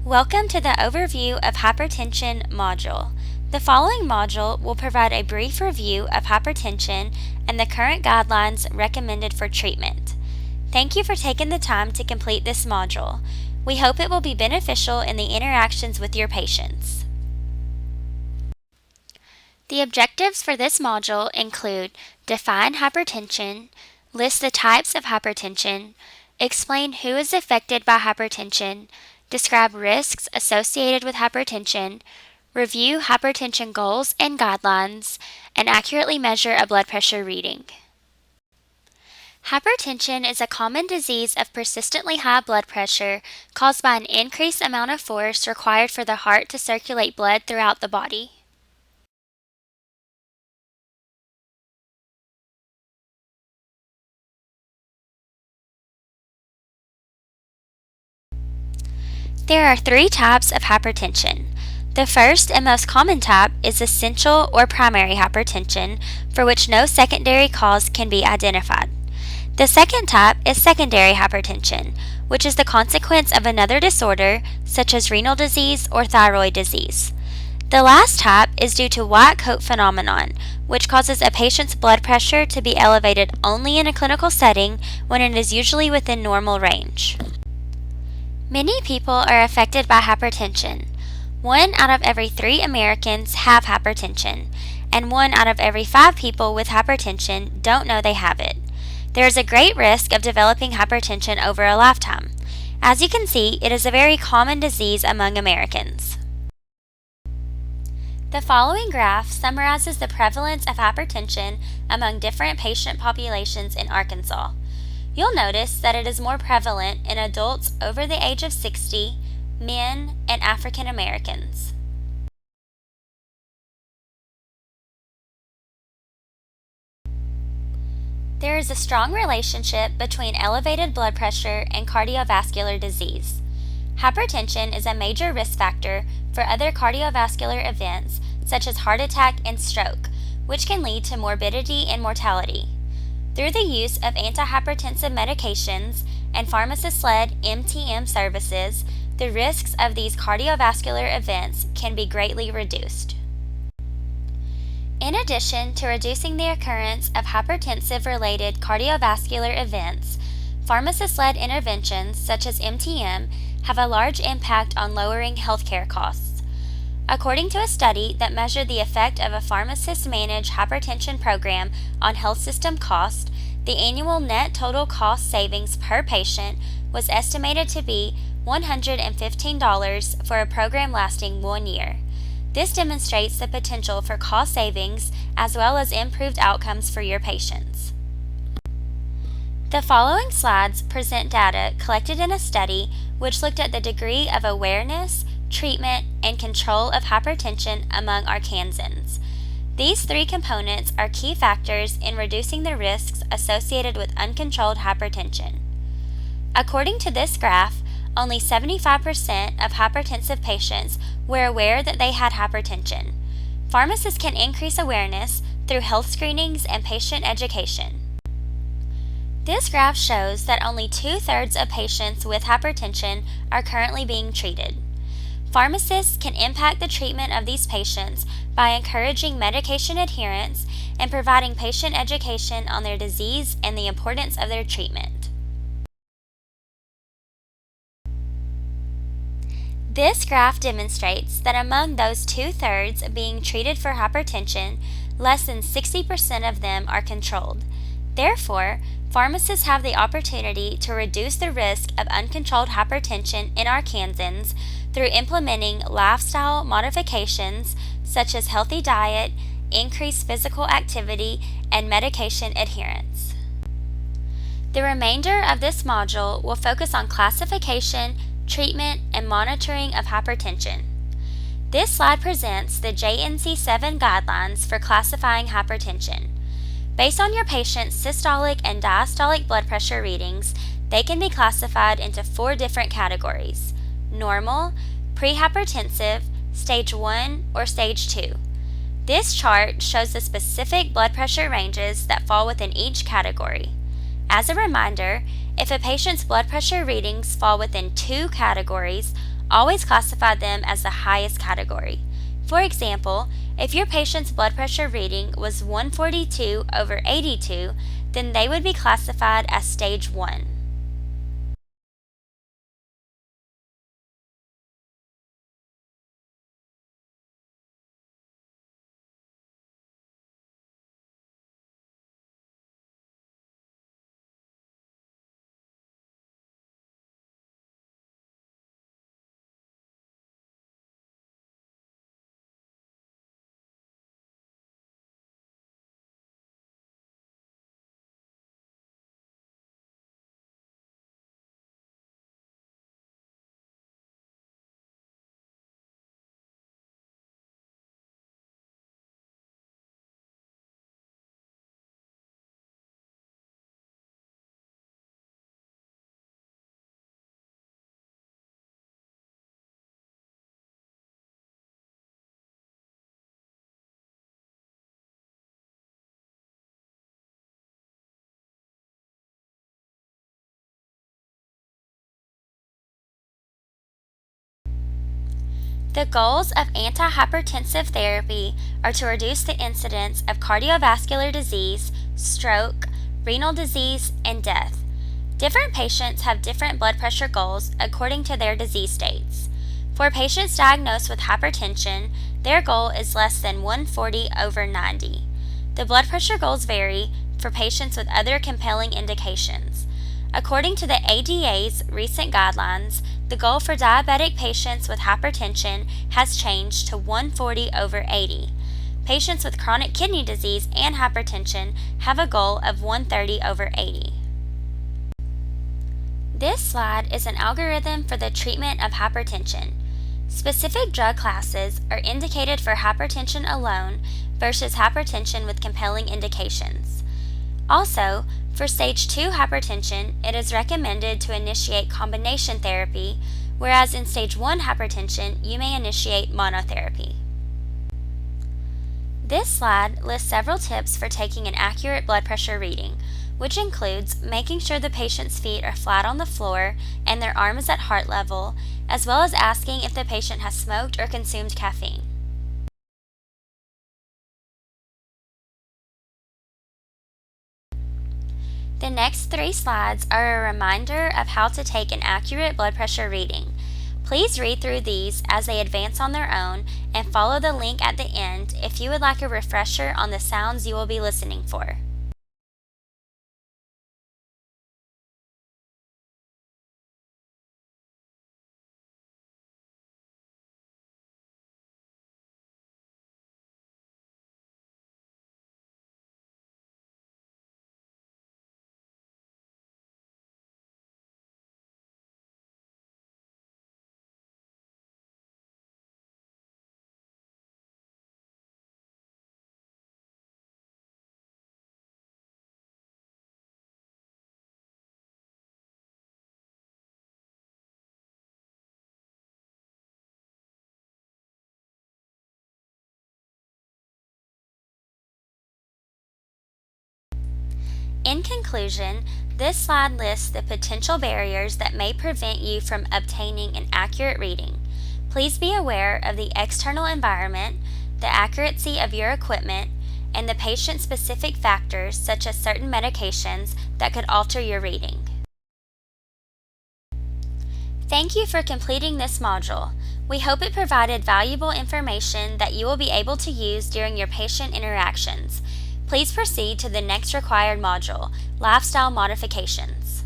Welcome to the Overview of Hypertension module. The following module will provide a brief review of hypertension and the current guidelines recommended for treatment. Thank you for taking the time to complete this module. We hope it will be beneficial in the interactions with your patients. The objectives for this module include define hypertension, list the types of hypertension, explain who is affected by hypertension, describe risks associated with hypertension, review hypertension goals and guidelines, and accurately measure a blood pressure reading. Hypertension is a common disease of persistently high blood pressure caused by an increased amount of force required for the heart to circulate blood throughout the body. There are three types of hypertension. The first and most common type is essential or primary hypertension, for which no secondary cause can be identified. The second type is secondary hypertension, which is the consequence of another disorder, such as renal disease or thyroid disease. The last type is due to white coat phenomenon, which causes a patient's blood pressure to be elevated only in a clinical setting when it is usually within normal range. Many people are affected by hypertension. 1 out of every 3 Americans have hypertension, and 1 out of every 5 people with hypertension don't know they have it. There is a great risk of developing hypertension over a lifetime. As you can see, it is a very common disease among Americans. The following graph summarizes the prevalence of hypertension among different patient populations in Arkansas. You'll notice that it is more prevalent in adults over the age of 60, men, and African Americans. There is a strong relationship between elevated blood pressure and cardiovascular disease. Hypertension is a major risk factor for other cardiovascular events such as heart attack and stroke, which can lead to morbidity and mortality. Through the use of antihypertensive medications and pharmacist-led MTM services, the risks of these cardiovascular events can be greatly reduced. In addition to reducing the occurrence of hypertensive-related cardiovascular events, pharmacist-led interventions such as MTM have a large impact on lowering healthcare costs. According to a study that measured the effect of a pharmacist-managed hypertension program on health system cost, the annual net total cost savings per patient was estimated to be $115 for a program lasting 1 year. This demonstrates the potential for cost savings as well as improved outcomes for your patients. The following slides present data collected in a study which looked at the degree of awareness, treatment, and control of hypertension among Arkansans. These three components are key factors in reducing the risks associated with uncontrolled hypertension. According to this graph, only 75% of hypertensive patients were aware that they had hypertension. Pharmacists can increase awareness through health screenings and patient education. This graph shows that only 2/3 of patients with hypertension are currently being treated. Pharmacists can impact the treatment of these patients by encouraging medication adherence and providing patient education on their disease and the importance of their treatment. This graph demonstrates that among those 2/3 being treated for hypertension, less than 60% of them are controlled. Therefore, pharmacists have the opportunity to reduce the risk of uncontrolled hypertension in Arkansans through implementing lifestyle modifications such as healthy diet, increased physical activity, and medication adherence. The remainder of this module will focus on classification, treatment, and monitoring of hypertension. This slide presents the JNC7 guidelines for classifying hypertension. Based on your patient's systolic and diastolic blood pressure readings, they can be classified into 4 different categories: normal, prehypertensive, stage 1, or stage 2. This chart shows the specific blood pressure ranges that fall within each category. As a reminder, if a patient's blood pressure readings fall within 2 categories, always classify them as the highest category. For example, if your patient's blood pressure reading was 142/82, then they would be classified as stage 1. The goals of antihypertensive therapy are to reduce the incidence of cardiovascular disease, stroke, renal disease, and death. Different patients have different blood pressure goals according to their disease states. For patients diagnosed with hypertension, their goal is less than 140/90. The blood pressure goals vary for patients with other compelling indications. According to the ADA's recent guidelines, the goal for diabetic patients with hypertension has changed to 140/80. Patients with chronic kidney disease and hypertension have a goal of 130/80. This slide is an algorithm for the treatment of hypertension. Specific drug classes are indicated for hypertension alone versus hypertension with compelling indications. Also, for stage 2 hypertension, it is recommended to initiate combination therapy, whereas in stage 1 hypertension, you may initiate monotherapy. This slide lists several tips for taking an accurate blood pressure reading, which includes making sure the patient's feet are flat on the floor and their arm is at heart level, as well as asking if the patient has smoked or consumed caffeine. The next 3 slides are a reminder of how to take an accurate blood pressure reading. Please read through these as they advance on their own and follow the link at the end if you would like a refresher on the sounds you will be listening for. In conclusion, this slide lists the potential barriers that may prevent you from obtaining an accurate reading. Please be aware of the external environment, the accuracy of your equipment, and the patient-specific factors such as certain medications that could alter your reading. Thank you for completing this module. We hope it provided valuable information that you will be able to use during your patient interactions. Please proceed to the next required module, Lifestyle Modifications.